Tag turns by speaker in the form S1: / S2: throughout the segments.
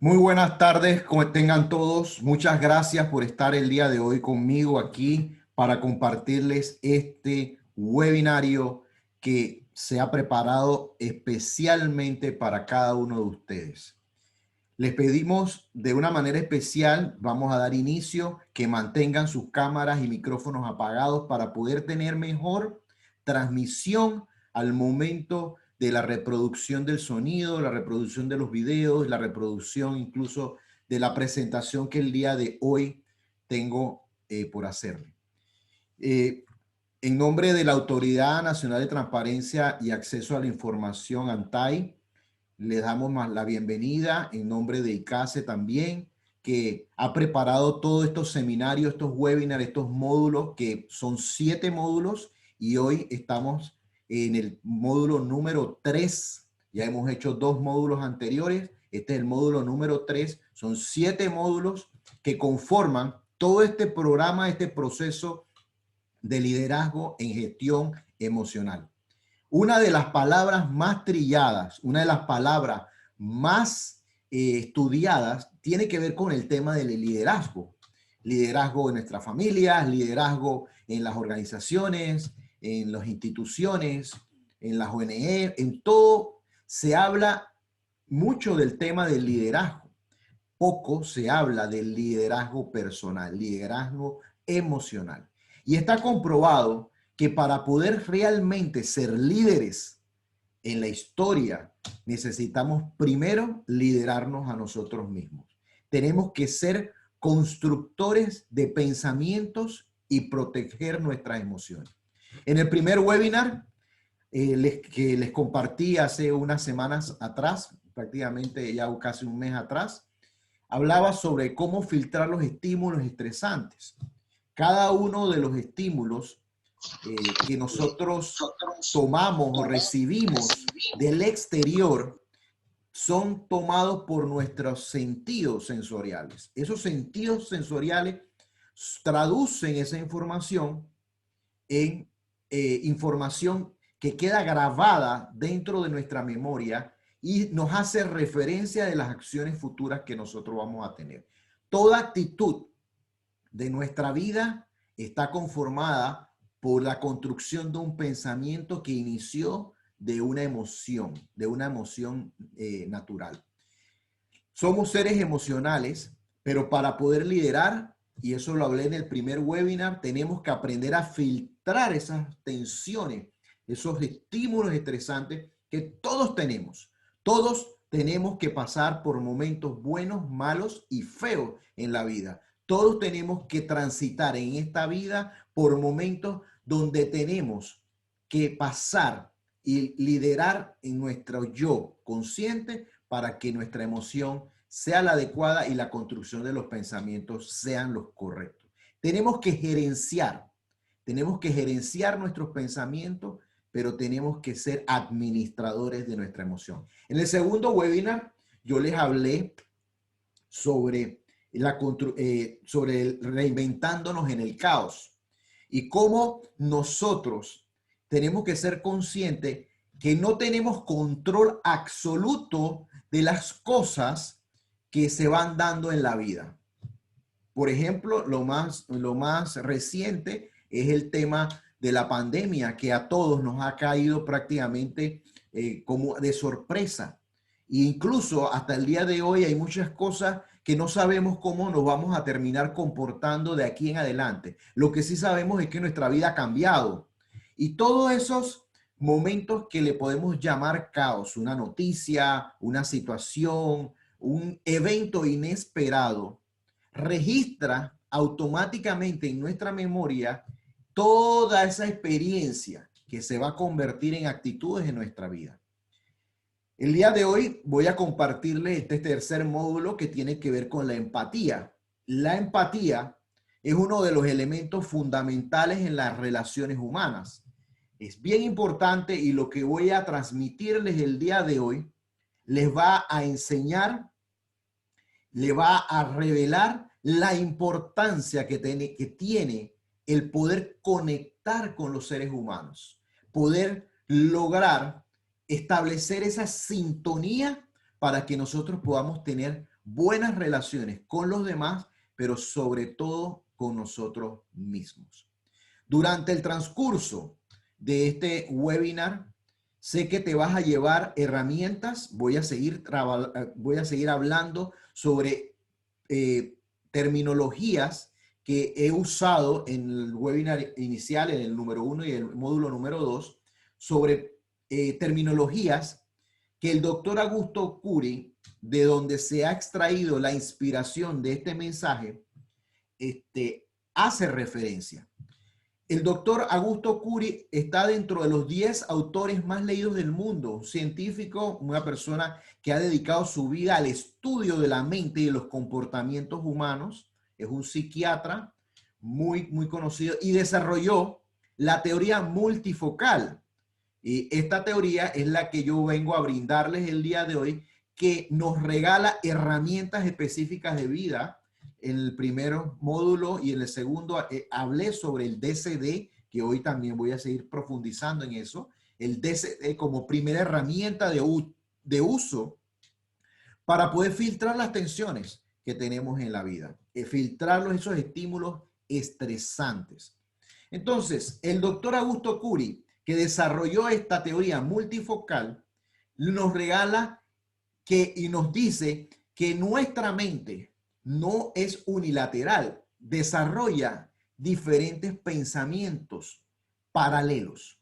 S1: Muy buenas tardes, como tengan todos. Muchas gracias por estar el día de hoy conmigo aquí para compartirles este webinario que se ha preparado especialmente para cada uno de ustedes. Les pedimos de una manera especial, vamos a dar inicio, que mantengan sus cámaras y micrófonos apagados para poder tener mejor transmisión al momento de la reproducción del sonido, la reproducción de los videos, la reproducción incluso de la presentación que el día de hoy tengo por hacerle. En nombre de la Autoridad Nacional de Transparencia y Acceso a la Información, ANTAI, le damos la bienvenida en nombre de ICASE también, que ha preparado todos estos seminarios, estos webinars, estos módulos, que son 7 módulos, y hoy estamos en el módulo número 3. Ya hemos hecho 2 módulos anteriores. Este es el módulo número 3. Son 7 módulos que conforman todo este programa, este proceso de liderazgo en gestión emocional. Una de las palabras más trilladas, una de las palabras más estudiadas, tiene que ver con el tema del liderazgo. Liderazgo en nuestras familias, liderazgo en las organizaciones, en las instituciones, en las ONG, en todo se habla mucho del tema del liderazgo. Poco se habla del liderazgo personal, liderazgo emocional. Y está comprobado que para poder realmente ser líderes en la historia, necesitamos primero liderarnos a nosotros mismos. Tenemos que ser constructores de pensamientos y proteger nuestras emociones. En el primer webinar que les compartí hace unas semanas atrás, prácticamente ya casi un mes atrás, hablaba sobre cómo filtrar los estímulos estresantes. Cada uno de los estímulos que nosotros tomamos o recibimos del exterior son tomados por nuestros sentidos sensoriales. Esos sentidos sensoriales traducen esa información en información que queda grabada dentro de nuestra memoria y nos hace referencia de las acciones futuras que nosotros vamos a tener. Toda actitud de nuestra vida está conformada por la construcción de un pensamiento que inició de una emoción natural. Somos seres emocionales, pero para poder liderar, y eso lo hablé en el primer webinar, tenemos que aprender a filtrar esas tensiones, esos estímulos estresantes que todos tenemos. Todos tenemos que pasar por momentos buenos, malos y feos en la vida. Todos tenemos que transitar en esta vida por momentos donde tenemos que pasar y liderar en nuestro yo consciente para que nuestra emoción sea la adecuada y la construcción de los pensamientos sean los correctos. Tenemos que gerenciar nuestros pensamientos, pero tenemos que ser administradores de nuestra emoción. En el segundo webinar, yo les hablé sobre sobre el reinventándonos en el caos y cómo nosotros tenemos que ser conscientes que no tenemos control absoluto de las cosas que se van dando en la vida. Por ejemplo, lo más reciente es el tema de la pandemia, que a todos nos ha caído prácticamente como de sorpresa. E incluso hasta el día de hoy hay muchas cosas que no sabemos cómo nos vamos a terminar comportando de aquí en adelante. Lo que sí sabemos es que nuestra vida ha cambiado. Y todos esos momentos que le podemos llamar caos, una noticia, una situación, un evento inesperado, registra automáticamente en nuestra memoria toda esa experiencia que se va a convertir en actitudes en nuestra vida. El día de hoy voy a compartirles este tercer módulo que tiene que ver con la empatía. La empatía es uno de los elementos fundamentales en las relaciones humanas. Es bien importante y lo que voy a transmitirles el día de hoy les va a enseñar, le va a revelar la importancia que tiene el poder conectar con los seres humanos, poder lograr establecer esa sintonía para que nosotros podamos tener buenas relaciones con los demás, pero sobre todo con nosotros mismos. Durante el transcurso de este webinar, sé que te vas a llevar herramientas. Voy a seguir hablando sobre terminologías que he usado en el webinar inicial, en el número 1 y el módulo número 2, sobre terminologías que el doctor Augusto Curi, de donde se ha extraído la inspiración de este mensaje, hace referencia. El doctor Augusto Curi está dentro de los 10 autores más leídos del mundo, un científico, una persona que ha dedicado su vida al estudio de la mente y de los comportamientos humanos. Es un psiquiatra muy conocido y desarrolló la teoría multifocal. Y esta teoría es la que yo vengo a brindarles el día de hoy, que nos regala herramientas específicas de vida. En el primer módulo y en el segundo hablé sobre el DCD, que hoy también voy a seguir profundizando en eso. El DCD como primera herramienta de uso para poder filtrar las tensiones que tenemos en la vida, filtrar esos estímulos estresantes. Entonces, el doctor Augusto Curi, que desarrolló esta teoría multifocal, nos regala y nos dice que nuestra mente no es unilateral, desarrolla diferentes pensamientos paralelos.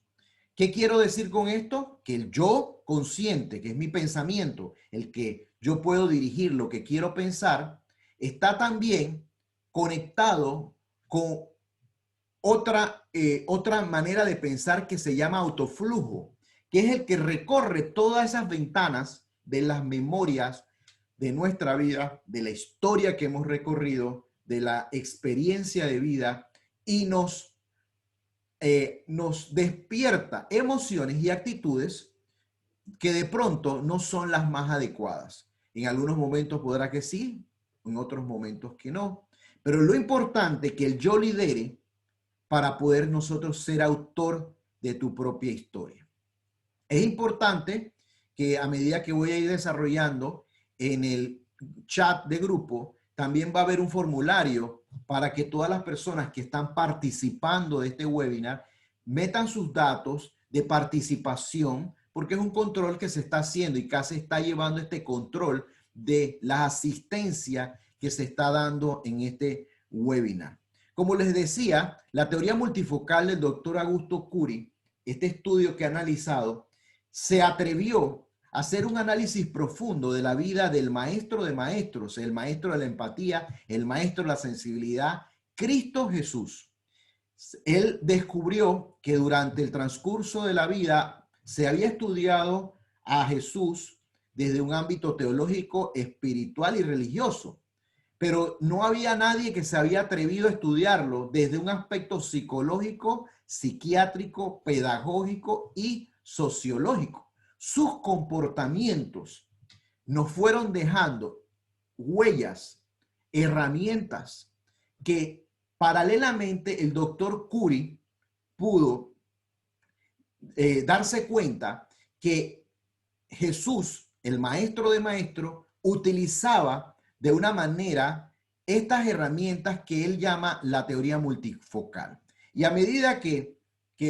S1: ¿Qué quiero decir con esto? Que el yo consciente, que es mi pensamiento, el que yo puedo dirigir lo que quiero pensar, está también conectado con otra manera de pensar que se llama autoflujo, que es el que recorre todas esas ventanas de las memorias de nuestra vida, de la historia que hemos recorrido, de la experiencia de vida y nos despierta emociones y actitudes que de pronto no son las más adecuadas. En algunos momentos podrá que sí, en otros momentos que no. Pero lo importante es que el yo lidere para poder nosotros ser autor de tu propia historia. Es importante que a medida que voy a ir desarrollando en el chat de grupo, también va a haber un formulario para que todas las personas que están participando de este webinar metan sus datos de participación, porque es un control que se está haciendo y casi está llevando este control de la asistencia que se está dando en este webinar. Como les decía, la teoría multifocal del doctor Augusto Curi, este estudio que ha analizado, se atrevió a hacer un análisis profundo de la vida del maestro de maestros, el maestro de la empatía, el maestro de la sensibilidad, Cristo Jesús. Él descubrió que durante el transcurso de la vida se había estudiado a Jesús desde un ámbito teológico, espiritual y religioso, pero no había nadie que se había atrevido a estudiarlo desde un aspecto psicológico, psiquiátrico, pedagógico y sociológico. Sus comportamientos nos fueron dejando huellas, herramientas que paralelamente el doctor Curi pudo darse cuenta que Jesús, el maestro de maestros, utilizaba de una manera estas herramientas que él llama la teoría multifocal. Y a medida que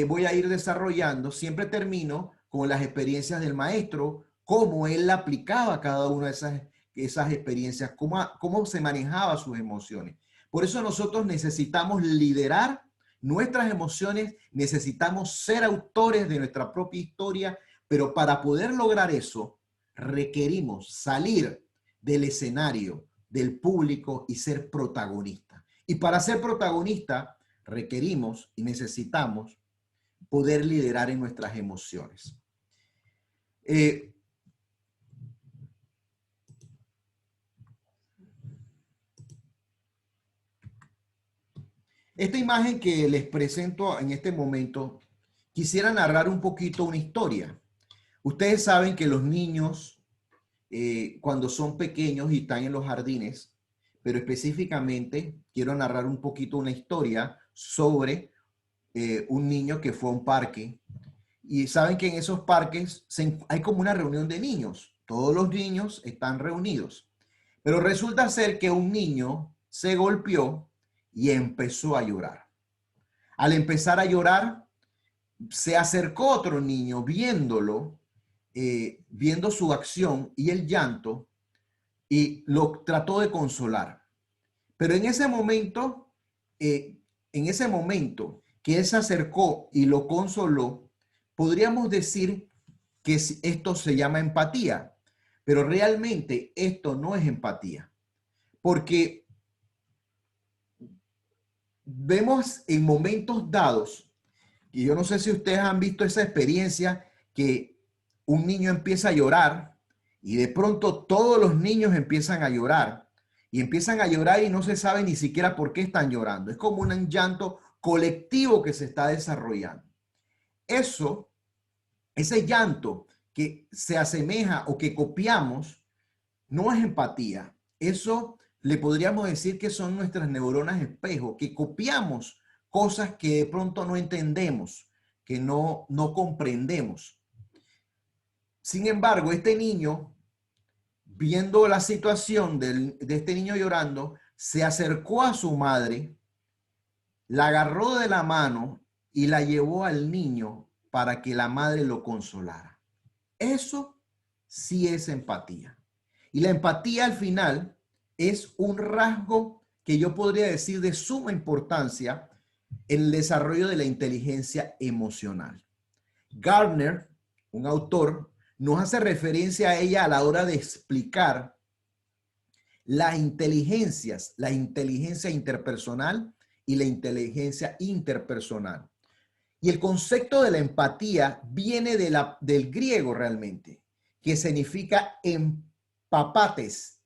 S1: voy a ir desarrollando, siempre termino con las experiencias del maestro, cómo él aplicaba cada una de esas experiencias, cómo se manejaba sus emociones. Por eso nosotros necesitamos liderar nuestras emociones, necesitamos ser autores de nuestra propia historia, pero para poder lograr eso, requerimos salir del escenario, del público y ser protagonista. Y para ser protagonista, requerimos y necesitamos poder liderar en nuestras emociones. Esta imagen que les presento en este momento, quisiera narrar un poquito una historia. Ustedes saben que los niños, cuando son pequeños y están en los jardines, pero específicamente quiero narrar un poquito una historia sobre un niño que fue a un parque. Y saben que en esos parques hay como una reunión de niños. Todos los niños están reunidos. Pero resulta ser que un niño se golpeó y empezó a llorar. Al empezar a llorar, se acercó otro niño viéndolo, viendo su acción y el llanto, y lo trató de consolar. Pero en ese momento que él se acercó y lo consoló, podríamos decir que esto se llama empatía, pero realmente esto no es empatía, porque vemos en momentos dados, y yo no sé si ustedes han visto esa experiencia, que un niño empieza a llorar y de pronto todos los niños empiezan a llorar y no se sabe ni siquiera por qué están llorando. Es como un llanto colectivo que se está desarrollando. Ese llanto que se asemeja o que copiamos, no es empatía. Eso le podríamos decir que son nuestras neuronas espejo, que copiamos cosas que de pronto no entendemos, que no comprendemos. Sin embargo, este niño, viendo la situación de este niño llorando, se acercó a su madre, la agarró de la mano y la llevó al niño para que la madre lo consolara. Eso sí es empatía. Y la empatía al final es un rasgo que yo podría decir de suma importancia en el desarrollo de la inteligencia emocional. Gardner, un autor, nos hace referencia a ella a la hora de explicar las inteligencias, la inteligencia interpersonal y la inteligencia interpersonal. Y el concepto de la empatía viene del griego realmente, que significa empapates,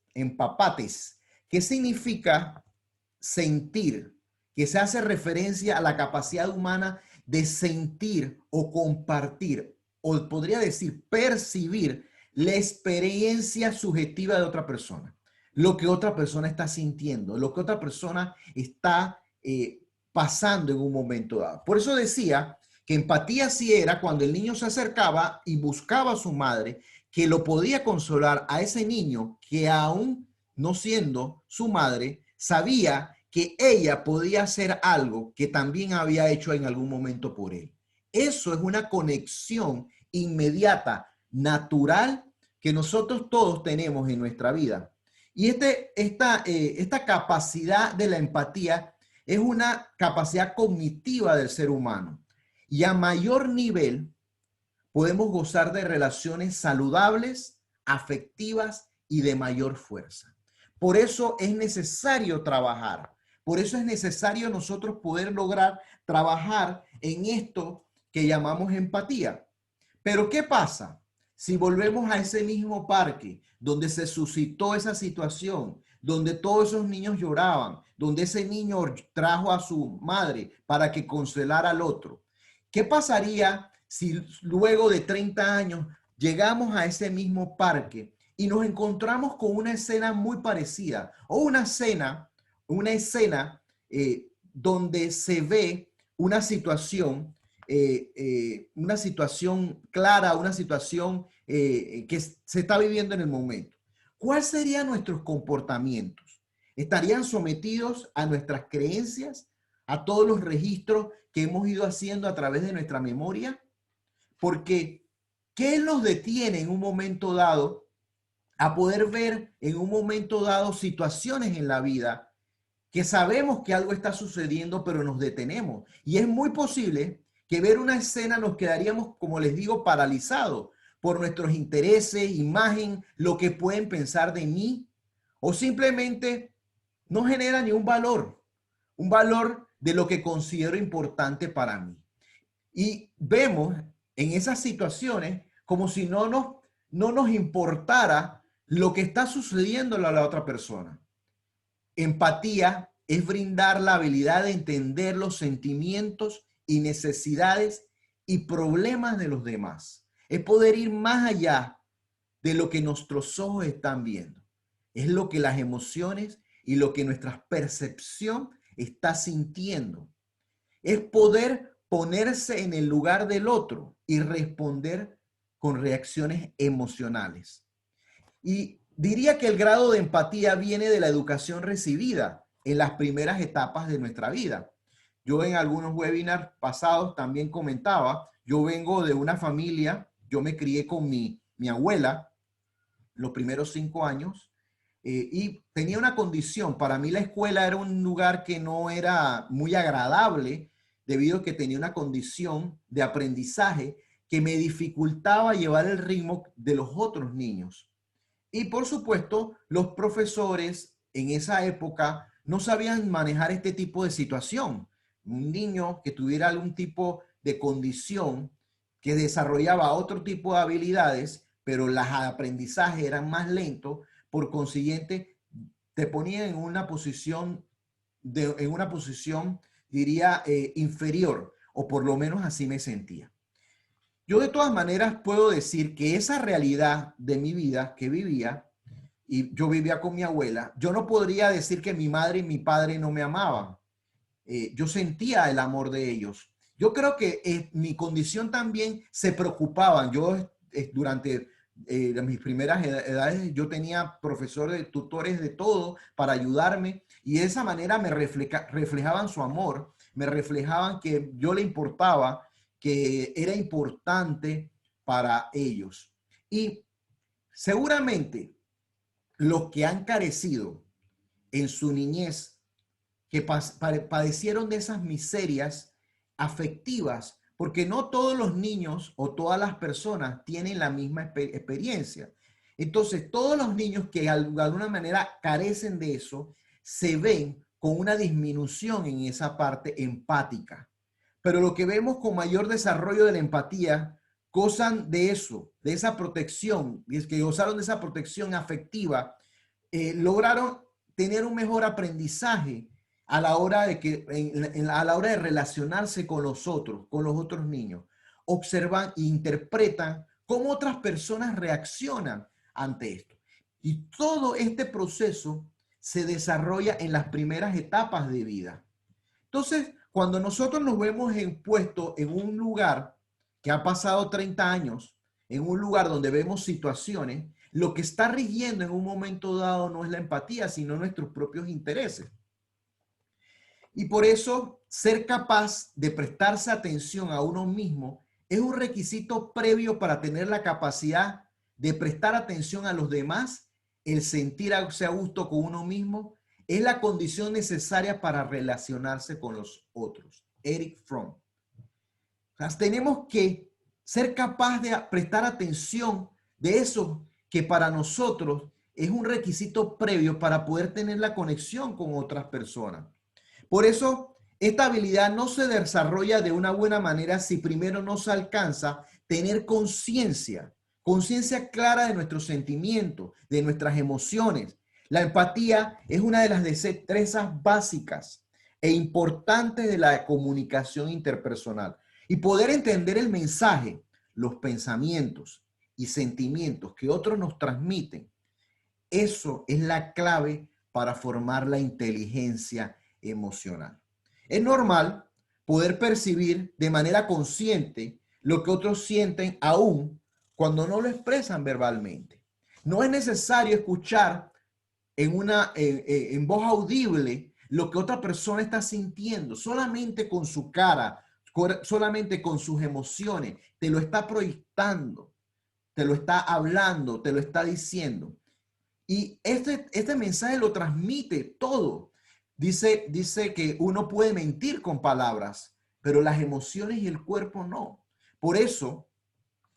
S1: que significa sentir, que se hace referencia a la capacidad humana de sentir o compartir, o podría decir percibir la experiencia subjetiva de otra persona, lo que otra persona está sintiendo, lo que otra persona está pasando en un momento dado. Por eso decía que empatía sí era cuando el niño se acercaba y buscaba a su madre, que lo podía consolar a ese niño que aún no siendo su madre, sabía que ella podía hacer algo que también había hecho en algún momento por él. Eso es una conexión inmediata, natural, que nosotros todos tenemos en nuestra vida. Y esta capacidad de la empatía es una capacidad cognitiva del ser humano. Y a mayor nivel podemos gozar de relaciones saludables, afectivas y de mayor fuerza. Por eso es necesario trabajar. Por eso es necesario nosotros poder lograr trabajar en esto que llamamos empatía. Pero ¿qué pasa si volvemos a ese mismo parque donde se suscitó esa situación, donde todos esos niños lloraban, donde ese niño trajo a su madre para que consolara al otro? ¿Qué pasaría si luego de 30 años llegamos a ese mismo parque y nos encontramos con una escena muy parecida o una escena donde se ve una situación clara, una situación que se está viviendo en el momento? ¿Cuáles serían nuestros comportamientos? ¿Estarían sometidos a nuestras creencias, a todos los registros que hemos ido haciendo a través de nuestra memoria? Porque, ¿qué nos detiene en un momento dado a poder ver en un momento dado situaciones en la vida que sabemos que algo está sucediendo, pero nos detenemos? Y es muy posible que ver una escena nos quedaríamos, como les digo, paralizados por nuestros intereses, imagen, lo que pueden pensar de mí, o simplemente no genera ni un valor de lo que considero importante para mí. Y vemos en esas situaciones como si no nos importara lo que está sucediendo a la otra persona. Empatía es brindar la habilidad de entender los sentimientos y necesidades y problemas de los demás. Es poder ir más allá de lo que nuestros ojos están viendo. Es lo que las emociones y lo que nuestra percepción está sintiendo. Es poder ponerse en el lugar del otro y responder con reacciones emocionales. Y Diría que el grado de empatía viene de la educación recibida en las primeras etapas de nuestra vida. Yo en algunos webinars pasados también comentaba, yo vengo de una familia, yo me crié con mi abuela los primeros 5 años y tenía una condición. Para mí la escuela era un lugar que no era muy agradable debido a que tenía una condición de aprendizaje que me dificultaba llevar el ritmo de los otros niños. Y por supuesto, los profesores en esa época no sabían manejar este tipo de situación. Un niño que tuviera algún tipo de condición que desarrollaba otro tipo de habilidades, pero los aprendizajes eran más lentos, por consiguiente, te ponían en una posición diría, inferior, o por lo menos así me sentía. Yo de todas maneras puedo decir que esa realidad de mi vida que vivía, y yo vivía con mi abuela, yo no podría decir que mi madre y mi padre no me amaban. Yo sentía el amor de ellos. Yo creo que mi condición también se preocupaban. Yo durante mis primeras edades, yo tenía profesores, tutores de todo para ayudarme y de esa manera me reflejaban su amor, me reflejaban que yo le importaba, que era importante para ellos. Y seguramente los que han carecido en su niñez, que padecieron de esas miserias afectivas, porque no todos los niños o todas las personas tienen la misma experiencia. Entonces, todos los niños que de alguna manera carecen de eso, se ven con una disminución en esa parte empática. Pero lo que vemos con mayor desarrollo de la empatía, gozan de eso, de esa protección, y es que gozaron de esa protección afectiva, lograron tener un mejor aprendizaje a la hora de a la hora de relacionarse con los otros niños. Observan e interpretan cómo otras personas reaccionan ante esto. Y todo este proceso se desarrolla en las primeras etapas de vida. Entonces, cuando nosotros nos vemos puestos en un lugar que ha pasado 30 años, en un lugar donde vemos situaciones, lo que está rigiendo en un momento dado no es la empatía, sino nuestros propios intereses. Y por eso, ser capaz de prestarse atención a uno mismo es un requisito previo para tener la capacidad de prestar atención a los demás, el sentirse a gusto con uno mismo, es la condición necesaria para relacionarse con los otros. Eric Fromm. O sea, tenemos que ser capaz de prestar atención de eso que para nosotros es un requisito previo para poder tener la conexión con otras personas. Por eso, esta habilidad no se desarrolla de una buena manera si primero no se alcanza tener conciencia, conciencia clara de nuestros sentimientos, de nuestras emociones. La empatía es una de las destrezas básicas e importantes de la comunicación interpersonal. Y poder entender el mensaje, los pensamientos y sentimientos que otros nos transmiten, eso es la clave para formar la inteligencia emocional. Es normal poder percibir de manera consciente lo que otros sienten aún cuando no lo expresan verbalmente. No es necesario escuchar en voz audible lo que otra persona está sintiendo, solamente con su cara, solamente con sus emociones, te lo está proyectando, te lo está hablando, te lo está diciendo. Y este mensaje lo transmite todo. Dice que uno puede mentir con palabras, pero las emociones y el cuerpo no. Por eso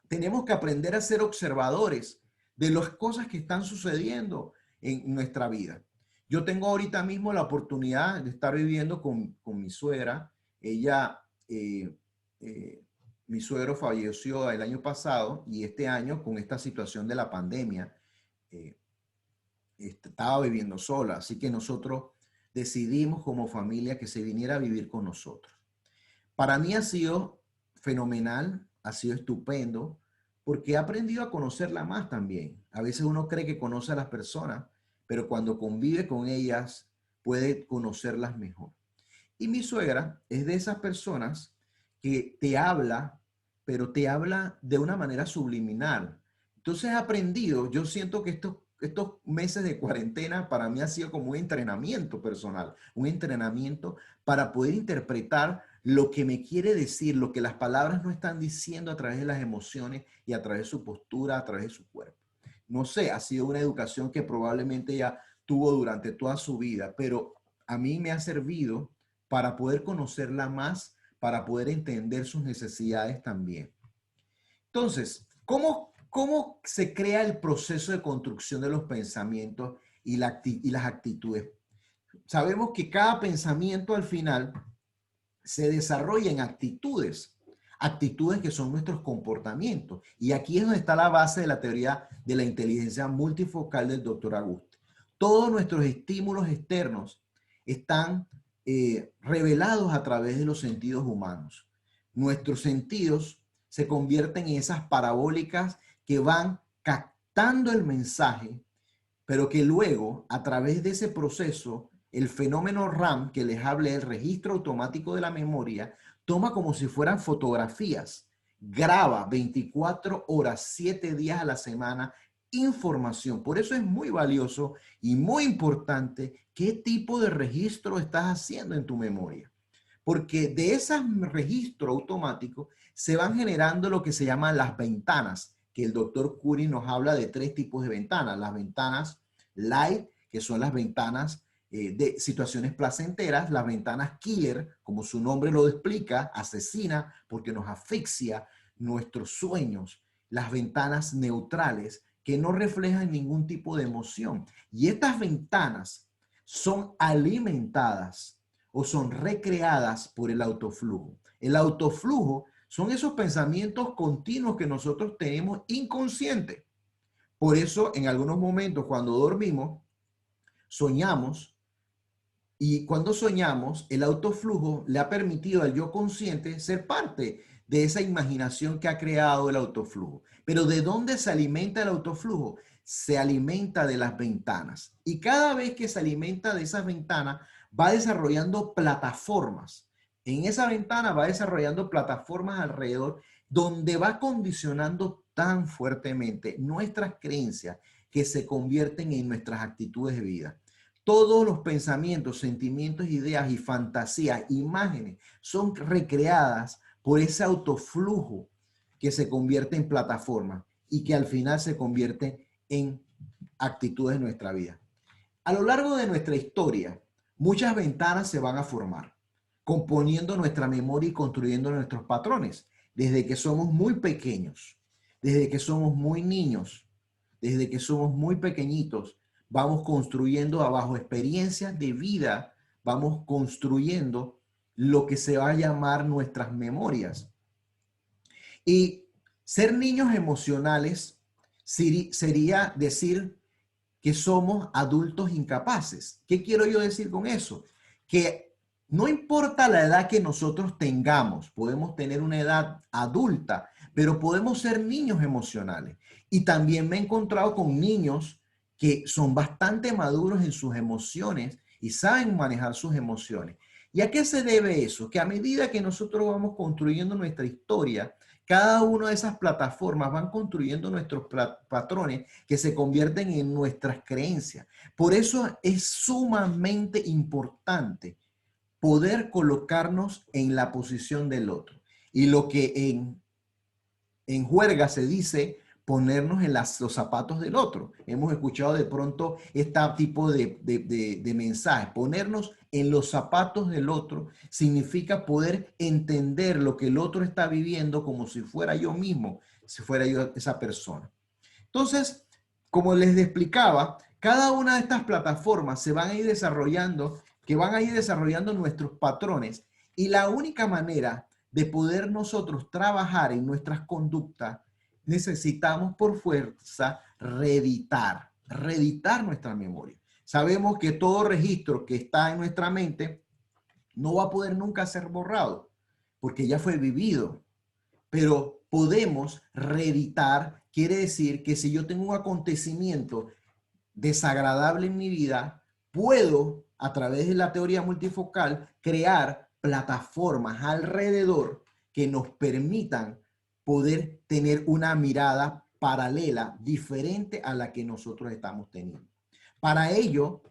S1: tenemos que aprender a ser observadores de las cosas que están sucediendo en nuestra vida. Yo tengo ahorita mismo la oportunidad de estar viviendo con mi suegra. Ella, mi suegro falleció el año pasado y este año con esta situación de la pandemia, eh, estaba viviendo sola, así que nosotros decidimos como familia que se viniera a vivir con nosotros. Para mí ha sido fenomenal, ha sido estupendo, porque he aprendido a conocerla más también. A veces uno cree que conoce a las personas, pero cuando convive con ellas puede conocerlas mejor. Y mi suegra es de esas personas que te habla, pero te habla de una manera subliminal. Entonces he aprendido, yo siento que esto estos meses de cuarentena para mí ha sido como un entrenamiento personal, un entrenamiento para poder interpretar lo que me quiere decir, lo que las palabras no están diciendo a través de las emociones y a través de su postura, a través de su cuerpo. No sé, ha sido una educación que probablemente ya tuvo durante toda su vida, pero a mí me ha servido para poder conocerla más, para poder entender sus necesidades también. Entonces, ¿cómo se crea el proceso de construcción de los pensamientos y las actitudes? Sabemos que cada pensamiento al final se desarrolla en actitudes, actitudes que son nuestros comportamientos. Y aquí es donde está la base de la teoría de la inteligencia multifocal del doctor Auguste. Todos nuestros estímulos externos están revelados a través de los sentidos humanos. Nuestros sentidos se convierten en esas parabólicas que van captando el mensaje, pero que luego, a través de ese proceso, el fenómeno RAM que les hablé, el registro automático de la memoria, toma como si fueran fotografías, graba 24 horas, 7 días a la semana información. Por eso es muy valioso y muy importante qué tipo de registro estás haciendo en tu memoria. Porque de esos registros automáticos se van generando lo que se llaman las ventanas, que el doctor Curie nos habla de 3 tipos de ventanas. Las ventanas light, que son las ventanas de situaciones placenteras, las ventanas killer, como su nombre lo explica, asesina porque nos asfixia nuestros sueños, las ventanas neutrales, que no reflejan ningún tipo de emoción. Y estas ventanas son alimentadas o son recreadas por el autoflujo. El autoflujo son esos pensamientos continuos que nosotros tenemos inconscientes. Por eso, en algunos momentos, cuando dormimos, soñamos, y cuando soñamos, el autoflujo le ha permitido al yo consciente ser parte de esa imaginación que ha creado el autoflujo. Pero ¿de dónde se alimenta el autoflujo? Se alimenta de las ventanas. Y cada vez que se alimenta de esas ventanas, va desarrollando plataformas. En esa ventana va desarrollando plataformas alrededor donde va condicionando tan fuertemente nuestras creencias que se convierten en nuestras actitudes de vida. Todos los pensamientos, sentimientos, ideas y fantasías, imágenes, son recreadas por ese autoflujo que se convierte en plataforma y que al final se convierte en actitudes de nuestra vida. A lo largo de nuestra historia, muchas ventanas se van a formar, componiendo nuestra memoria y construyendo nuestros patrones, desde que somos muy pequeños, desde que somos muy niños, desde que somos muy pequeñitos. Vamos construyendo bajo experiencias de vida, vamos construyendo lo que se va a llamar nuestras memorias. Y ser niños emocionales sería decir que somos adultos incapaces. ¿Qué quiero yo decir con eso? Que no importa la edad que nosotros tengamos, podemos tener una edad adulta, pero podemos ser niños emocionales. Y también me he encontrado con niños que son bastante maduros en sus emociones y saben manejar sus emociones. ¿Y a qué se debe eso? Que a medida que nosotros vamos construyendo nuestra historia, cada una de esas plataformas van construyendo nuestros patrones que se convierten en nuestras creencias. Por eso es sumamente importante poder colocarnos en la posición del otro. Y lo que en juerga se dice ponernos en los zapatos del otro. Hemos escuchado de pronto este tipo de mensajes. Ponernos en los zapatos del otro significa poder entender lo que el otro está viviendo como si fuera yo mismo, si fuera yo esa persona. Entonces, como les explicaba, cada una de estas plataformas se van a ir desarrollando, que van a ir desarrollando nuestros patrones, y la única manera de poder nosotros trabajar en nuestras conductas, necesitamos por fuerza reeditar nuestra memoria. Sabemos que todo registro que está en nuestra mente no va a poder nunca ser borrado, porque ya fue vivido, pero podemos reeditar. Quiere decir que si yo tengo un acontecimiento desagradable en mi vida, puedo, a través de la teoría multifocal, crear plataformas alrededor que nos permitan poder tener una mirada paralela, diferente a la que nosotros estamos teniendo. Para ello,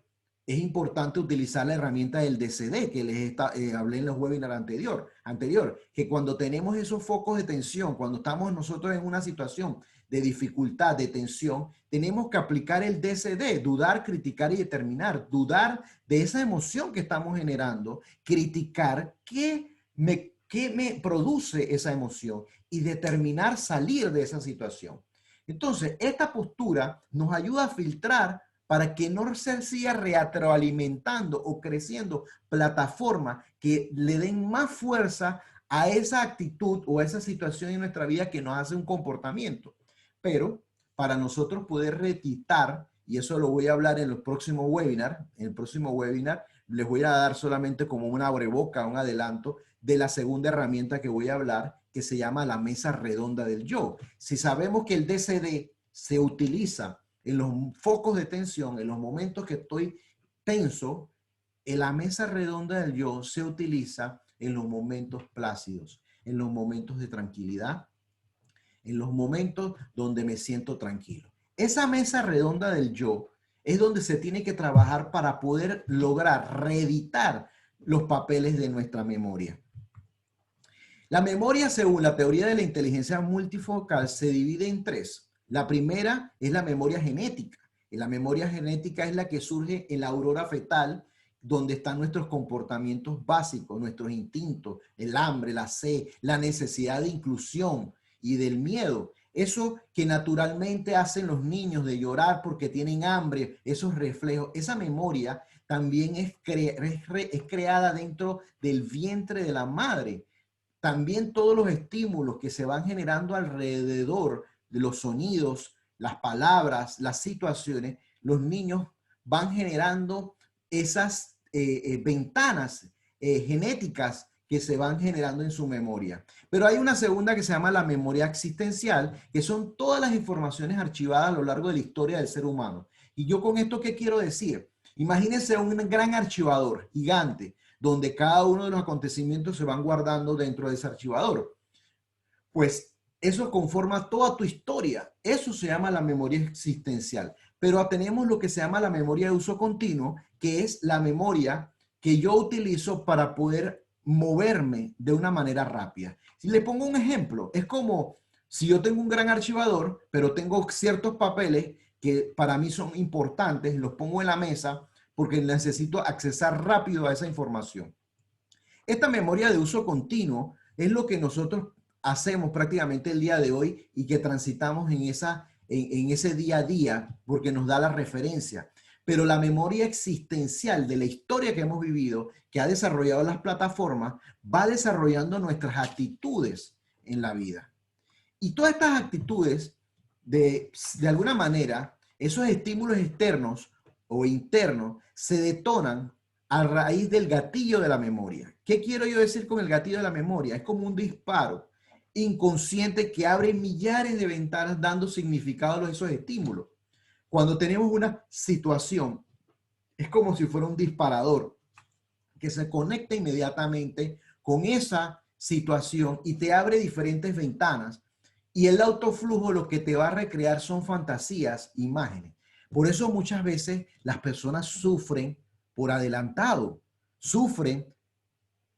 S1: es importante utilizar la herramienta del DCD que hablé en los webinars anterior, que cuando tenemos esos focos de tensión, cuando estamos nosotros en una situación de dificultad, de tensión, tenemos que aplicar el DCD, dudar, criticar y determinar, dudar de esa emoción que estamos generando, criticar qué me produce esa emoción y determinar salir de esa situación. Entonces, esta postura nos ayuda a filtrar para que no se siga retroalimentando o creciendo plataformas que le den más fuerza a esa actitud o a esa situación en nuestra vida que nos hace un comportamiento. Pero para nosotros poder retitar, y eso lo voy a hablar en los próximos webinars, en el próximo webinar les voy a dar solamente como una abreboca, un adelanto de la segunda herramienta que voy a hablar, que se llama la mesa redonda del yo. Si sabemos que el DCD se utiliza en los focos de tensión, en los momentos que estoy tenso, en la mesa redonda del yo se utiliza en los momentos plácidos, en los momentos de tranquilidad, en los momentos donde me siento tranquilo. Esa mesa redonda del yo es donde se tiene que trabajar para poder lograr reeditar los papeles de nuestra memoria. La memoria, según la teoría de la inteligencia multifocal, se divide en tres. La primera es la memoria genética. Y la memoria genética es la que surge en la aurora fetal, donde están nuestros comportamientos básicos, nuestros instintos, el hambre, la sed, la necesidad de inclusión y del miedo. Eso que naturalmente hacen los niños de llorar porque tienen hambre, esos reflejos, esa memoria también es creada dentro del vientre de la madre. También todos los estímulos que se van generando alrededor de los sonidos, las palabras, las situaciones, los niños van generando esas ventanas genéticas que se van generando en su memoria. Pero hay una segunda que se llama la memoria existencial, que son todas las informaciones archivadas a lo largo de la historia del ser humano. Y yo con esto, ¿qué quiero decir? Imagínense un gran archivador gigante, donde cada uno de los acontecimientos se van guardando dentro de ese archivador. Pues eso conforma toda tu historia. Eso se llama la memoria existencial. Pero tenemos lo que se llama la memoria de uso continuo, que es la memoria que yo utilizo para poder moverme de una manera rápida. Si le pongo un ejemplo, es como si yo tengo un gran archivador, pero tengo ciertos papeles que para mí son importantes, los pongo en la mesa porque necesito accesar rápido a esa información. Esta memoria de uso continuo es lo que nosotros hacemos prácticamente el día de hoy y que transitamos en ese día a día porque nos da la referencia. Pero la memoria existencial de la historia que hemos vivido, que ha desarrollado las plataformas, va desarrollando nuestras actitudes en la vida. Y todas estas actitudes, de alguna manera, esos estímulos externos o internos, se detonan a raíz del gatillo de la memoria. ¿Qué quiero yo decir con el gatillo de la memoria? Es como un disparo inconsciente que abre millares de ventanas dando significado a esos estímulos. Cuando tenemos una situación, es como si fuera un disparador que se conecta inmediatamente con esa situación y te abre diferentes ventanas. Y el autoflujo lo que te va a recrear son fantasías, imágenes. Por eso muchas veces las personas sufren por adelantado, sufren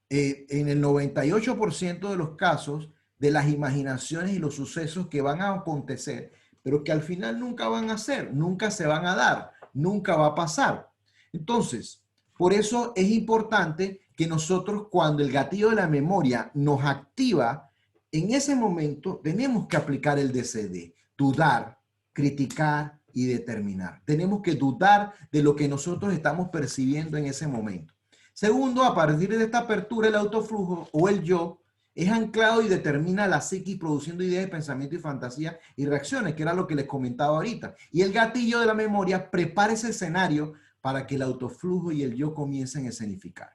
S1: en el 98% de los casos de las imaginaciones y los sucesos que van a acontecer, pero que al final nunca van a ser, nunca se van a dar, nunca va a pasar. Entonces, por eso es importante que nosotros, cuando el gatillo de la memoria nos activa, en ese momento tenemos que aplicar el DCD, dudar, criticar y determinar. Tenemos que dudar de lo que nosotros estamos percibiendo en ese momento. Segundo, a partir de esta apertura, el autoflujo o el yo es anclado y determina la psiquis produciendo ideas de pensamiento y fantasía y reacciones, que era lo que les comentaba ahorita. Y el gatillo de la memoria prepara ese escenario para que el autoflujo y el yo comiencen a escenificar.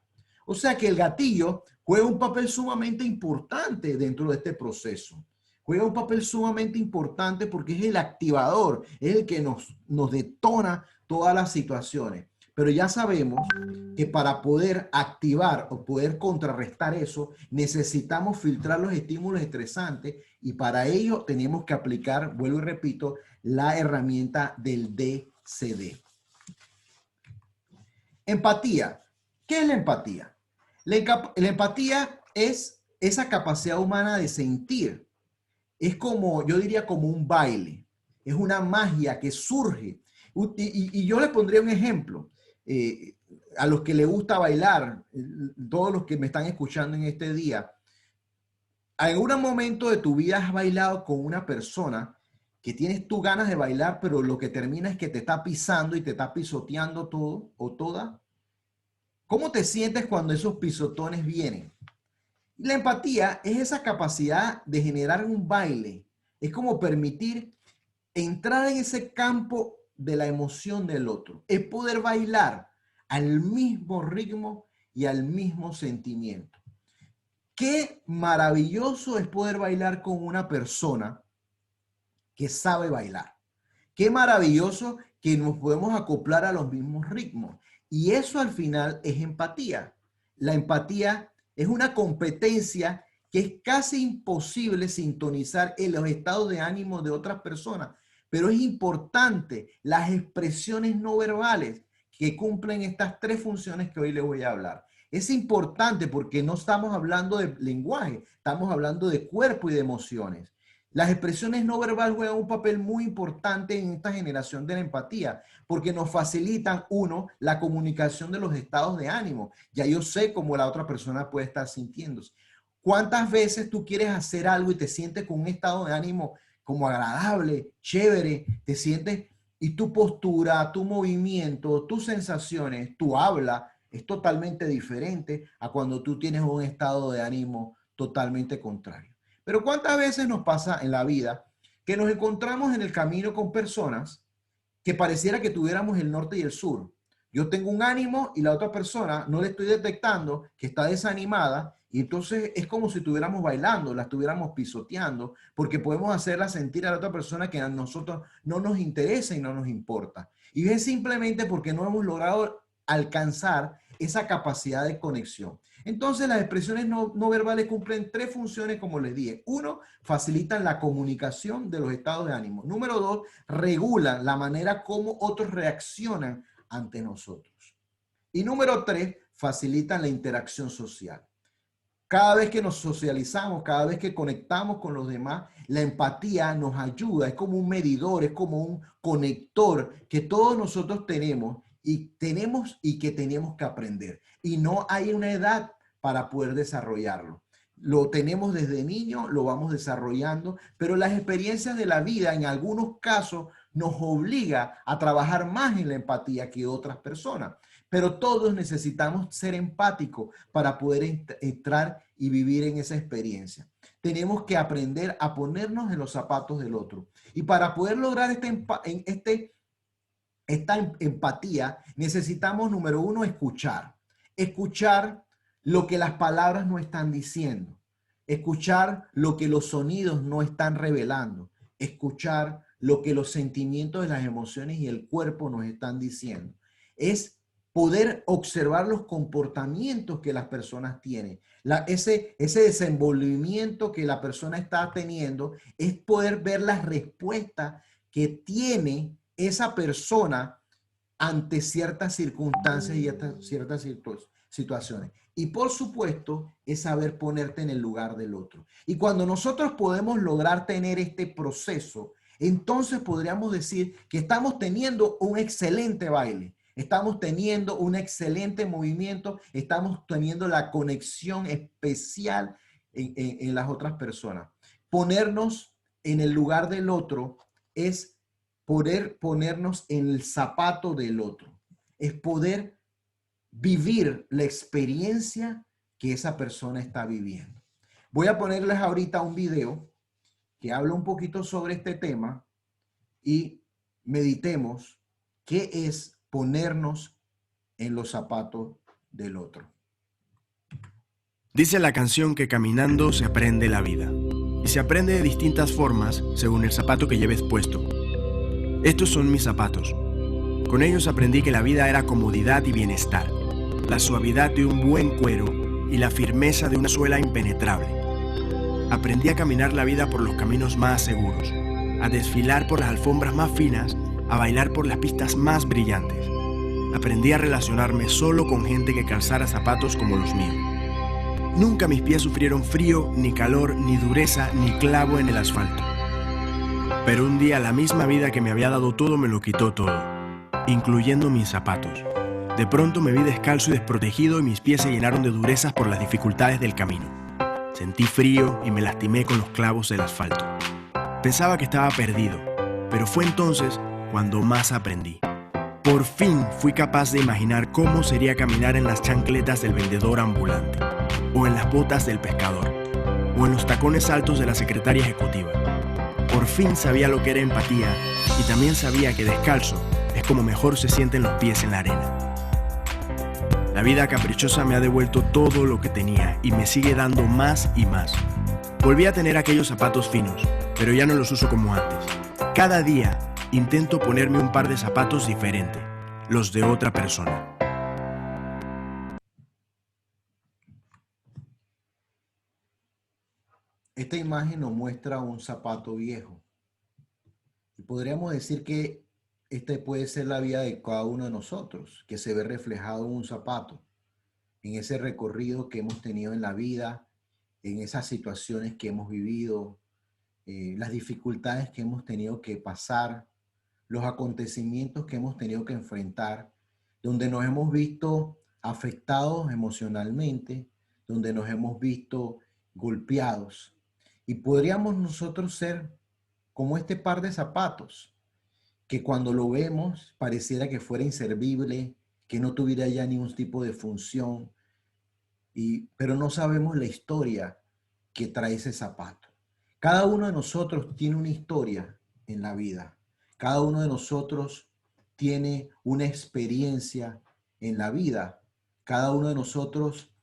S1: O sea que el gatillo juega un papel sumamente importante dentro de este proceso. Juega un papel sumamente importante porque es el activador, es el que nos detona todas las situaciones. Pero ya sabemos que para poder activar o poder contrarrestar eso, necesitamos filtrar los estímulos estresantes y para ello tenemos que aplicar, vuelvo y repito, la herramienta del DCD. Empatía. ¿Qué es la empatía? La empatía es esa capacidad humana de sentir. Es como, yo diría, como un baile. Es una magia que surge. Y yo le pondría un ejemplo. A los que les gusta bailar, todos los que me están escuchando en este día, ¿en algún momento de tu vida has bailado con una persona que tienes tú ganas de bailar, pero lo que termina es que te está pisando y te está pisoteando todo o toda? ¿Cómo te sientes cuando esos pisotones vienen? La empatía es esa capacidad de generar un baile. Es como permitir entrar en ese campo de la emoción del otro. Es poder bailar al mismo ritmo y al mismo sentimiento. Qué maravilloso es poder bailar con una persona que sabe bailar. Qué maravilloso que nos podemos acoplar a los mismos ritmos. Y eso al final es empatía. La empatía es una competencia que es casi imposible sintonizar en los estados de ánimo de otras personas. Pero es importante las expresiones no verbales que cumplen estas tres funciones que hoy les voy a hablar. Es importante porque no estamos hablando de lenguaje, estamos hablando de cuerpo y de emociones. Las expresiones no verbales juegan un papel muy importante en esta generación de la empatía, porque nos facilitan, uno, la comunicación de los estados de ánimo. Ya yo sé cómo la otra persona puede estar sintiéndose. ¿Cuántas veces tú quieres hacer algo y te sientes con un estado de ánimo como agradable, chévere, te sientes y tu postura, tu movimiento, tus sensaciones, tu habla es totalmente diferente a cuando tú tienes un estado de ánimo totalmente contrario? Pero ¿cuántas veces nos pasa en la vida que nos encontramos en el camino con personas que pareciera que tuviéramos el norte y el sur? Yo tengo un ánimo y la otra persona no le estoy detectando que está desanimada y entonces es como si estuviéramos bailando, la estuviéramos pisoteando, porque podemos hacerla sentir a la otra persona que a nosotros no nos interesa y no nos importa. Y es simplemente porque no hemos logrado alcanzar esa capacidad de conexión. Entonces, las expresiones no verbales cumplen tres funciones, como les dije. Uno, facilitan la comunicación de los estados de ánimo. Número dos, regulan la manera como otros reaccionan ante nosotros. Y número tres, facilitan la interacción social. Cada vez que nos socializamos, cada vez que conectamos con los demás, la empatía nos ayuda, es como un medidor, es como un conector que todos nosotros tenemos y que tenemos que aprender. Y no hay una edad para poder desarrollarlo. Lo tenemos desde niño, lo vamos desarrollando, pero las experiencias de la vida en algunos casos nos obliga a trabajar más en la empatía que otras personas. Pero todos necesitamos ser empáticos para poder entrar y vivir en esa experiencia. Tenemos que aprender a ponernos en los zapatos del otro. Y para poder lograr esta empatía, necesitamos, número uno, escuchar. Escuchar lo que las palabras no están diciendo. Escuchar lo que los sonidos no están revelando. Escuchar lo que los sentimientos de las emociones y el cuerpo nos están diciendo. Es poder observar los comportamientos que las personas tienen. Ese desenvolvimiento que la persona está teniendo es poder ver las respuestas que tiene esa persona ante ciertas circunstancias y ciertas situaciones. Y por supuesto, es saber ponerte en el lugar del otro. Y cuando nosotros podemos lograr tener este proceso, entonces podríamos decir que estamos teniendo un excelente baile. Estamos teniendo un excelente movimiento, estamos teniendo la conexión especial en las otras personas. Ponernos en el lugar del otro es poder ponernos en el zapato del otro, es poder vivir la experiencia que esa persona está viviendo. Voy a ponerles ahorita un video que habla un poquito sobre este tema y meditemos qué es ponernos en los zapatos del otro.
S2: Dice la canción que caminando se aprende la vida. Y se aprende de distintas formas según el zapato que lleves puesto. Estos son mis zapatos. Con ellos aprendí que la vida era comodidad y bienestar, la suavidad de un buen cuero y la firmeza de una suela impenetrable. Aprendí a caminar la vida por los caminos más seguros, a desfilar por las alfombras más finas, a bailar por las pistas más brillantes. Aprendí a relacionarme solo con gente que calzara zapatos como los míos. Nunca mis pies sufrieron frío, ni calor, ni dureza, ni clavo en el asfalto. Pero un día la misma vida que me había dado todo me lo quitó todo, incluyendo mis zapatos. De pronto me vi descalzo y desprotegido y mis pies se llenaron de durezas por las dificultades del camino. Sentí frío y me lastimé con los clavos del asfalto. Pensaba que estaba perdido, pero fue entonces cuando más aprendí. Por fin fui capaz de imaginar cómo sería caminar en las chancletas del vendedor ambulante, o en las botas del pescador, o en los tacones altos de la secretaria ejecutiva. Por fin sabía lo que era empatía y también sabía que descalzo es como mejor se sienten los pies en la arena. La vida caprichosa me ha devuelto todo lo que tenía y me sigue dando más y más. Volví a tener aquellos zapatos finos, pero ya no los uso como antes. Cada día intento ponerme un par de zapatos diferente, los de otra persona.
S1: Esta imagen nos muestra un zapato viejo. Y podríamos decir que esta puede ser la vida de cada uno de nosotros, que se ve reflejado en un zapato, en ese recorrido que hemos tenido en la vida, en esas situaciones que hemos vivido, las dificultades que hemos tenido que pasar, los acontecimientos que hemos tenido que enfrentar, donde nos hemos visto afectados emocionalmente, donde nos hemos visto golpeados. Y podríamos nosotros ser como este par de zapatos, que cuando lo vemos pareciera que fuera inservible, que no tuviera ya ningún tipo de función, pero no sabemos la historia que trae ese zapato. Cada uno de nosotros tiene una historia en la vida. Cada uno de nosotros tiene una experiencia en la vida. Cada uno de nosotros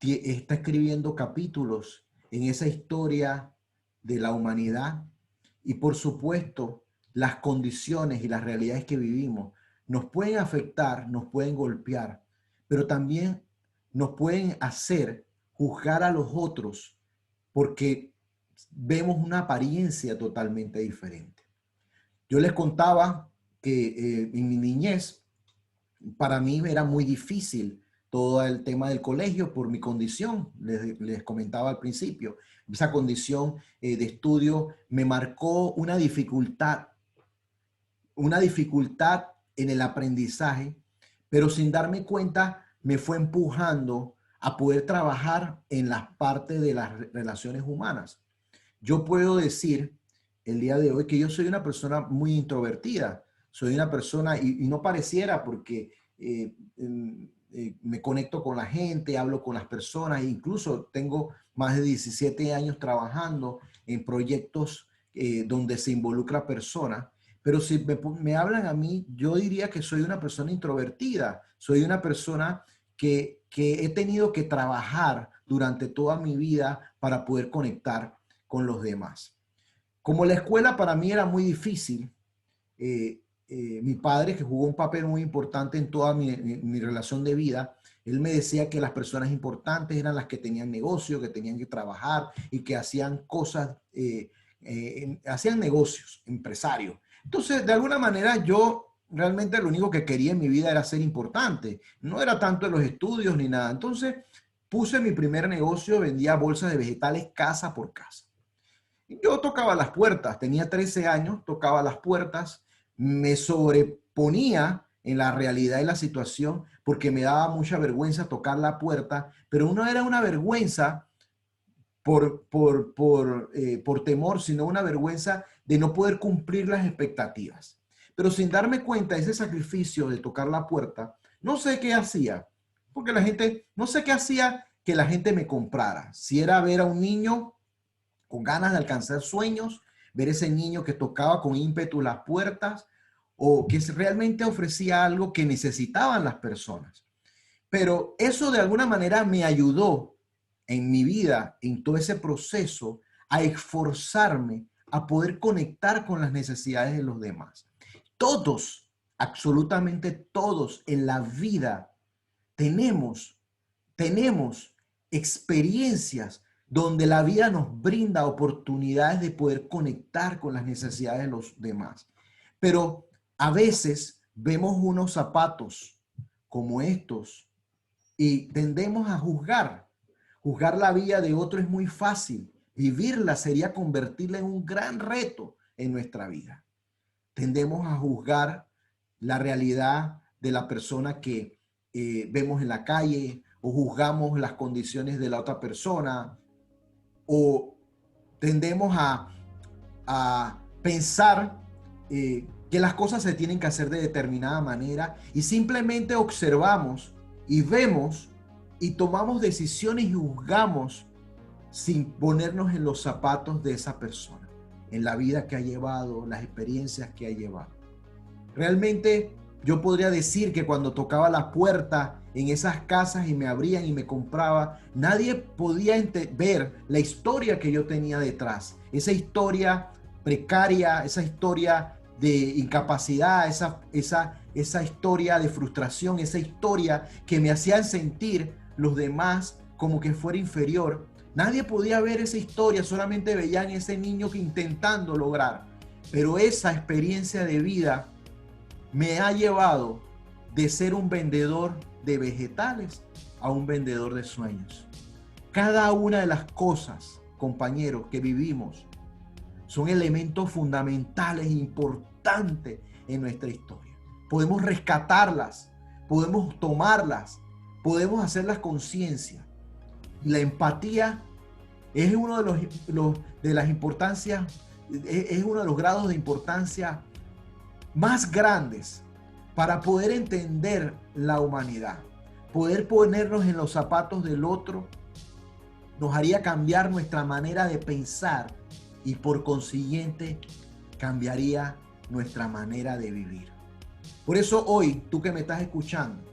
S1: está escribiendo capítulos en esa historia de la humanidad. Y por supuesto, las condiciones y las realidades que vivimos nos pueden afectar, nos pueden golpear, pero también nos pueden hacer juzgar a los otros porque vemos una apariencia totalmente diferente. Yo les contaba que en mi niñez, para mí era muy difícil todo el tema del colegio por mi condición. Les comentaba al principio, esa condición de estudio me marcó una dificultad en el aprendizaje, pero sin darme cuenta me fue empujando a poder trabajar en las partes de las relaciones humanas. Yo puedo decir el día de hoy que yo soy una persona muy introvertida, soy una persona, y no pareciera porque me conecto con la gente, hablo con las personas, e incluso tengo más de 17 años trabajando en proyectos donde se involucra personas, pero si me hablan a mí, yo diría que soy una persona introvertida, soy una persona que he tenido que trabajar durante toda mi vida para poder conectar con los demás. Como la escuela para mí era muy difícil, mi padre, que jugó un papel muy importante en toda mi relación de vida, él me decía que las personas importantes eran las que tenían negocio, que tenían que trabajar y que hacían cosas, hacían negocios, empresarios. Entonces, de alguna manera, yo realmente lo único que quería en mi vida era ser importante. No era tanto en los estudios ni nada. Entonces, puse mi primer negocio, vendía bolsas de vegetales casa por casa. Yo tocaba las puertas, tenía 13 años, tocaba las puertas, me sobreponía en la realidad y la situación porque me daba mucha vergüenza tocar la puerta, pero no era una vergüenza por temor, sino una vergüenza de no poder cumplir las expectativas. Pero sin darme cuenta de ese sacrificio de tocar la puerta, no sé qué hacía, porque no sé qué hacía que la gente me comprara. Si era ver a un niño con ganas de alcanzar sueños, ver ese niño que tocaba con ímpetu las puertas o que realmente ofrecía algo que necesitaban las personas. Pero eso de alguna manera me ayudó en mi vida, en todo ese proceso, a esforzarme, a poder conectar con las necesidades de los demás. Todos absolutamente todos en la vida tenemos experiencias donde la vida nos brinda oportunidades de poder conectar con las necesidades de los demás. Pero a veces vemos unos zapatos como estos y tendemos a juzgar. Juzgar la vida de otro es muy fácil. Vivirla sería convertirla en un gran reto en nuestra vida. Tendemos a juzgar la realidad de la persona que vemos en la calle, o juzgamos las condiciones de la otra persona, o tendemos a pensar que las cosas se tienen que hacer de determinada manera y simplemente observamos y vemos y tomamos decisiones y juzgamos sin ponernos en los zapatos de esa persona, en la vida que ha llevado, las experiencias que ha llevado. Realmente yo podría decir que cuando tocaba la puerta en esas casas y me abrían y me compraba, nadie podía ver la historia que yo tenía detrás. Esa historia precaria, esa historia de incapacidad, esa historia de frustración, esa historia que me hacían sentir los demás como que fuera inferior. Nadie podía ver esa historia, solamente veían ese niño que intentando lograr. Pero esa experiencia de vida me ha llevado de ser un vendedor de vegetales a un vendedor de sueños. Cada una de las cosas, compañeros, que vivimos son elementos fundamentales e importantes en nuestra historia. Podemos rescatarlas, podemos tomarlas, podemos hacerlas conciencia. La empatía es uno de las importancias, es uno de los grados de importancia más grandes para poder entender la humanidad. Poder ponernos en los zapatos del otro nos haría cambiar nuestra manera de pensar y por consiguiente cambiaría nuestra manera de vivir. Por eso hoy, tú que me estás escuchando,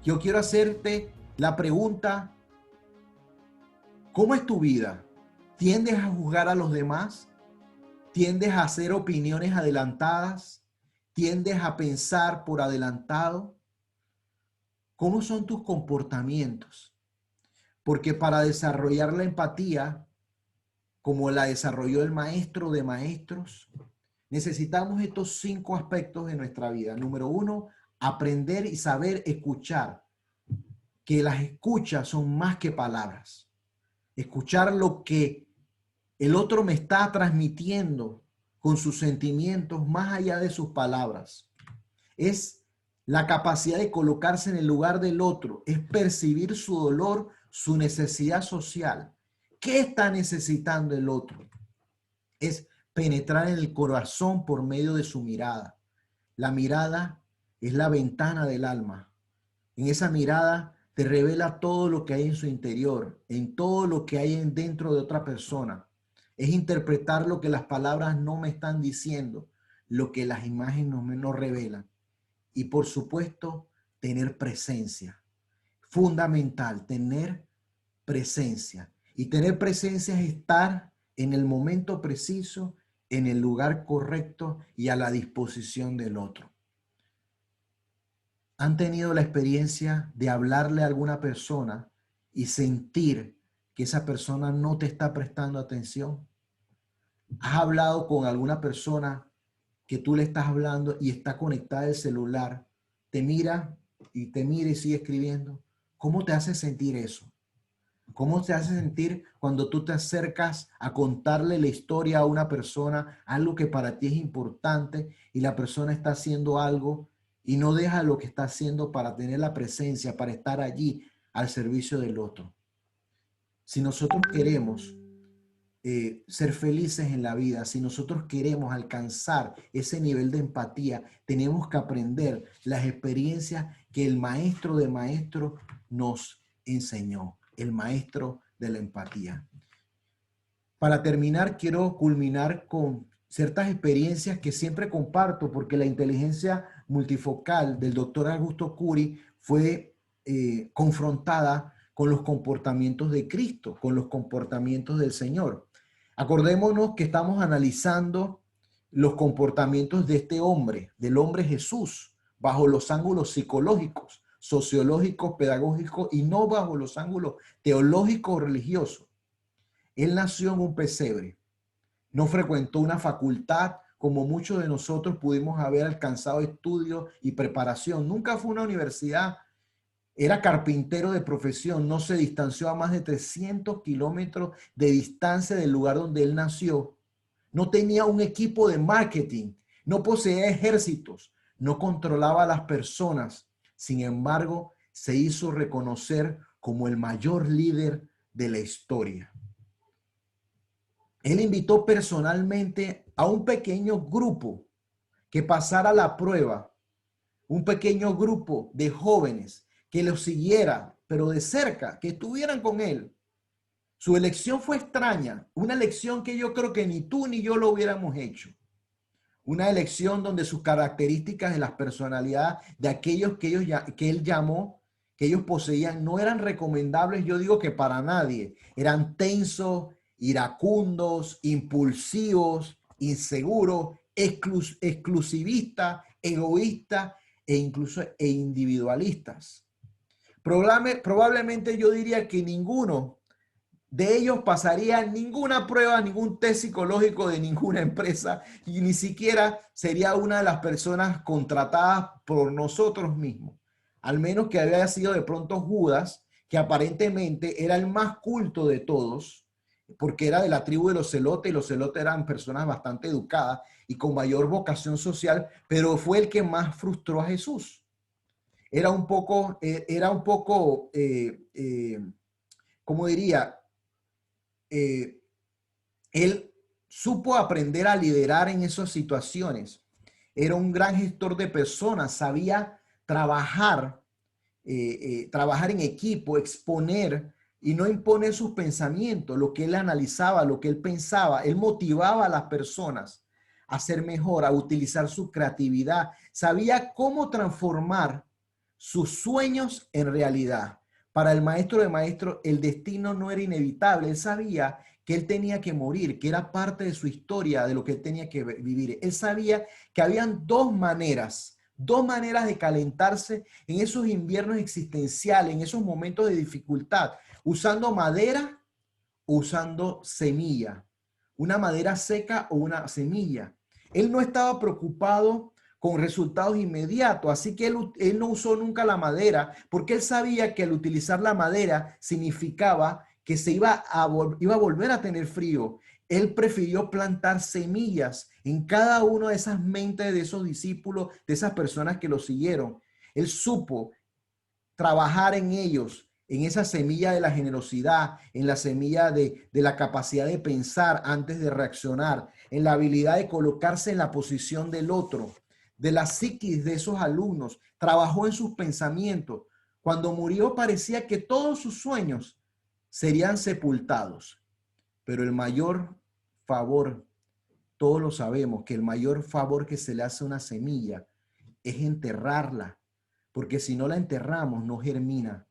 S1: yo quiero hacerte la pregunta: ¿cómo es tu vida? ¿Tiendes a juzgar a los demás? ¿Tiendes a hacer opiniones adelantadas? ¿Tiendes a pensar por adelantado? ¿Cómo son tus comportamientos? Porque para desarrollar la empatía, como la desarrolló el maestro de maestros, necesitamos estos 5 aspectos de nuestra vida. Número 1, aprender y saber escuchar, que las escuchas son más que palabras. Escuchar lo que el otro me está transmitiendo con sus sentimientos más allá de sus palabras. Es la capacidad de colocarse en el lugar del otro, es percibir su dolor, su necesidad social. ¿Qué está necesitando el otro? Es penetrar en el corazón por medio de su mirada. La mirada es la ventana del alma. En esa mirada te revela todo lo que hay en su interior, en todo lo que hay dentro de otra persona. Es interpretar lo que las palabras no me están diciendo, lo que las imágenes no revelan. Y por supuesto, tener presencia. Fundamental, tener presencia. Y tener presencia es estar en el momento preciso, en el lugar correcto y a la disposición del otro. ¿Han tenido la experiencia de hablarle a alguna persona y sentir que esa persona no te está prestando atención? ¿Has hablado con alguna persona que tú le estás hablando y está conectada el celular, te mira y sigue escribiendo? ¿Cómo te hace sentir eso? ¿Cómo te hace sentir cuando tú te acercas a contarle la historia a una persona, algo que para ti es importante, y la persona está haciendo algo y no deja lo que está haciendo para tener la presencia, para estar allí al servicio del otro? Si nosotros queremos ser felices en la vida, si nosotros queremos alcanzar ese nivel de empatía, tenemos que aprender las experiencias que el maestro de maestros nos enseñó, el maestro de la empatía. Para terminar, quiero culminar con ciertas experiencias que siempre comparto, porque la inteligencia multifocal del doctor Augusto Curi fue confrontada con los comportamientos de Cristo, con los comportamientos del Señor. Acordémonos que estamos analizando los comportamientos de este hombre, del hombre Jesús, bajo los ángulos psicológicos, sociológicos, pedagógicos y no bajo los ángulos teológicos o religiosos. Él nació en un pesebre, no frecuentó una facultad como muchos de nosotros pudimos haber alcanzado estudios y preparación. Nunca fue a una universidad, era carpintero de profesión, no se distanció a más de 300 kilómetros de distancia del lugar donde él nació. No tenía un equipo de marketing, no poseía ejércitos, no controlaba a las personas. Sin embargo, se hizo reconocer como el mayor líder de la historia. Él invitó personalmente a un pequeño grupo que pasara la prueba, un pequeño grupo de jóvenes que lo siguiera, pero de cerca, que estuvieran con él. Su elección fue extraña, una elección que yo creo que ni tú ni yo lo hubiéramos hecho. Una elección donde sus características de las personalidades de aquellos que él llamó, que ellos poseían, no eran recomendables, yo digo que para nadie. Eran tensos, iracundos, impulsivos, inseguros, exclusivistas, egoístas e incluso individualistas. Probablemente yo diría que ninguno de ellos pasaría ninguna prueba, ningún test psicológico de ninguna empresa y ni siquiera sería una de las personas contratadas por nosotros mismos. Al menos que había sido de pronto Judas, que aparentemente era el más culto de todos, porque era de la tribu de los celotes y los celotes eran personas bastante educadas y con mayor vocación social, pero fue el que más frustró a Jesús. Era un poco, ¿cómo diría? Él supo aprender a liderar en esas situaciones. Era un gran gestor de personas, sabía trabajar, trabajar en equipo, exponer y no imponer sus pensamientos, lo que él analizaba, lo que él pensaba. Él motivaba a las personas a ser mejor, a utilizar su creatividad. Sabía cómo transformar sus sueños en realidad. Para el maestro de maestros, el destino no era inevitable. Él sabía que él tenía que morir, que era parte de su historia, de lo que él tenía que vivir. Él sabía que habían dos maneras de calentarse en esos inviernos existenciales, en esos momentos de dificultad, usando madera o usando semilla, una madera seca o una semilla. Él no estaba preocupado con resultados inmediatos, así que él no usó nunca la madera, porque él sabía que al utilizar la madera significaba que iba a volver a tener frío. Él prefirió plantar semillas en cada una de esas mentes de esos discípulos, de esas personas que lo siguieron. Él supo trabajar en ellos, en esa semilla de la generosidad, en la semilla de la capacidad de pensar antes de reaccionar, en la habilidad de colocarse en la posición del otro, de la psiquis de esos alumnos. Trabajó en sus pensamientos. Cuando murió parecía que todos sus sueños serían sepultados, pero el mayor favor, todos lo sabemos, que el mayor favor que se le hace a una semilla es enterrarla, porque si no la enterramos no germina,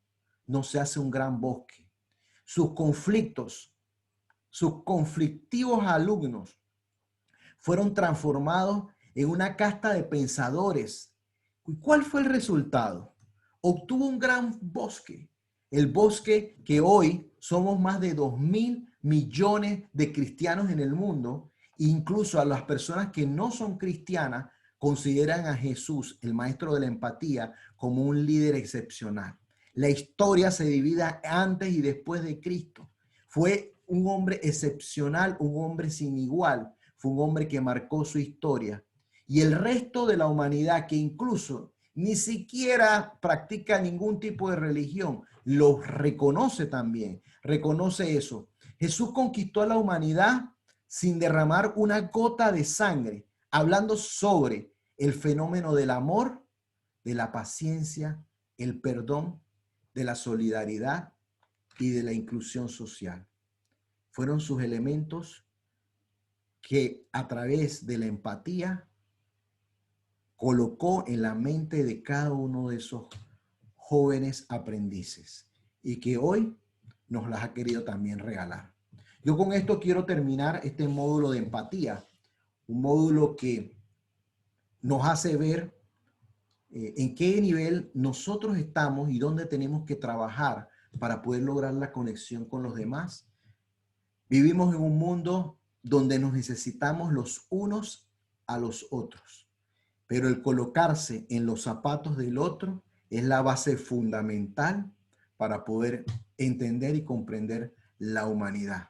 S1: no se hace un gran bosque. Sus conflictos, sus conflictivos alumnos fueron transformados en una casta de pensadores. ¿Y cuál fue el resultado? Obtuvo un gran bosque, el bosque que hoy somos más de 2.000 millones de cristianos en el mundo, incluso a las personas que no son cristianas consideran a Jesús, el maestro de la empatía, como un líder excepcional. La historia se divide antes y después de Cristo. Fue un hombre excepcional, un hombre sin igual, fue un hombre que marcó su historia. Y el resto de la humanidad, que incluso ni siquiera practica ningún tipo de religión, lo reconoce también, reconoce eso. Jesús conquistó a la humanidad sin derramar una gota de sangre, hablando sobre el fenómeno del amor, de la paciencia, el perdón, de la solidaridad y de la inclusión social. Fueron sus elementos que a través de la empatía colocó en la mente de cada uno de esos jóvenes aprendices y que hoy nos las ha querido también regalar. Yo con esto quiero terminar este módulo de empatía. un módulo que nos hace ver en qué nivel nosotros estamos y dónde tenemos que trabajar para poder lograr la conexión con los demás. Vivimos en un mundo donde nos necesitamos los unos a los otros, pero el colocarse en los zapatos del otro es la base fundamental para poder entender y comprender la humanidad.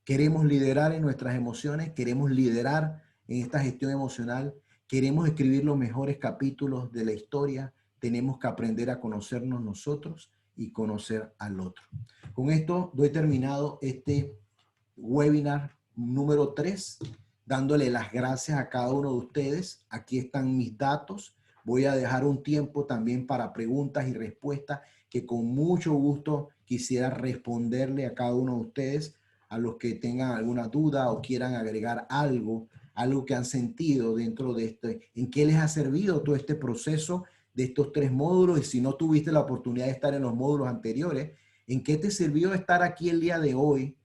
S1: Queremos liderar en nuestras emociones, queremos liderar en esta gestión emocional, queremos escribir los mejores capítulos de la historia, tenemos que aprender a conocernos nosotros y conocer al otro. Con esto doy terminado este webinar número 3, dándole las gracias a cada uno de ustedes. Aquí están mis datos. Voy a dejar un tiempo también para preguntas y respuestas que con mucho gusto quisiera responderle a cada uno de ustedes, a los que tengan alguna duda o quieran agregar algo que han sentido dentro de en qué les ha servido todo este proceso de estos 3 módulos, y si no tuviste la oportunidad de estar en los módulos anteriores, en qué te sirvió estar aquí el día de hoy